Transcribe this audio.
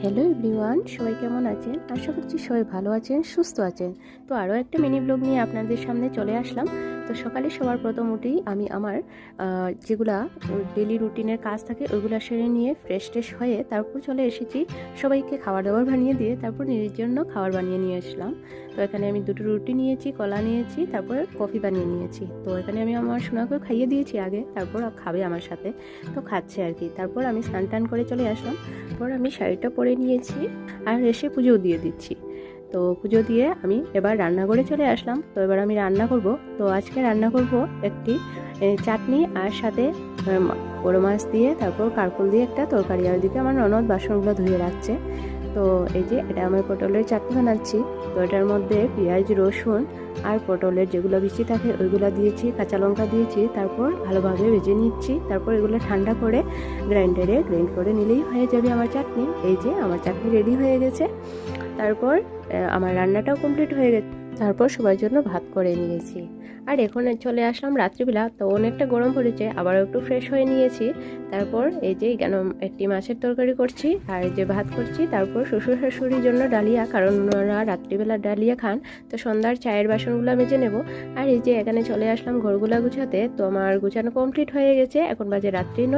Hello everyone, সবাই কেমন আছেন? আশা করছি সবাই ভালো আছেন, সুস্থ আছেন। তো আরও একটা মিনি ব্লগ নিয়ে আপনাদের সামনে চলে আসলাম। তো সকালে সবার প্রথম উঠেই আমি আমার যেগুলা ডেলি রুটিনের কাজ থাকে ওইগুলো সেরে নিয়ে ফ্রেশ হয়ে তারপর চলে এসেছি সবাইকে খাবার দাবার বানিয়ে দিয়ে তারপর নিজের জন্য খাবার বানিয়ে নিয়ে আসলাম। তো এখানে আমি দুটো রুটি নিয়েছি, কলা নিয়েছি, তারপর কফি বানিয়ে নিয়েছি। তো এখানে আমি আমার সোনাকে খাইয়ে দিয়েছি আগে, তারপর খাবে আমার সাথে। তো খাচ্ছে আর কি। তারপর আমি স্নান টান করে চলে আসলাম। তারপর আমি শাড়িটা পরে নিয়েছি আর এসে পুজো দিয়ে দিচ্ছি। তো পুজো দিয়ে আমি এবার রান্নাঘরে চলে আসলাম। তো এবার আমি রান্না করব। তো আজকে রান্না করব একটি চাটনি আর সাথে বড় মাছ দিয়ে তারপর কারকুল দিয়ে একটা তরকারি। আর ওইদিকে আমার ননদ বাসনগুলো ধুয়ে রাখছে। তো এই যে এটা আমার পটলের চাটনি বানাচ্ছি। তো এটার মধ্যে পেঁয়াজ, রসুন আর পটলের যেগুলো বিচি থাকে ওইগুলো দিয়েছি, কাঁচা লঙ্কা দিয়েছি, তারপর ভালোভাবে ভেজে নিচ্ছি। তারপর এগুলো ঠান্ডা করে গ্রাইন্ড করে নিলেই হয়ে যাবে আমার চাটনি। এই যে আমার চাটনি রেডি হয়ে গেছে। তারপর আমার রান্নাটাও কমপ্লিট হয়ে গেছে। তারপর সবার জন্য ভাত করে নিয়েছি। আর এখন চলে আসলাম রাত্রিবেলা। তো অনেকটা গরম পড়েছে, আবার একটু ফ্রেশ হয়ে নিয়েছি। তারপর এই যে কেন একটি মাছের তরকারি করছি আর এই যে ভাত করছি। তারপর শ্বশুর শাশুড়ির জন্য ডালিয়া, কারণ ওনারা রাত্রিবেলা ডালিয়া খান। তো সন্ধ্যার চায়ের বাসনগুলো মেজে নেব। আর এই যে এখানে চলে আসলাম ঘরগুলা গুছাতে। তো আমার গুছানো কমপ্লিট হয়ে গেছে, এখন বাজে রাত্রি 9।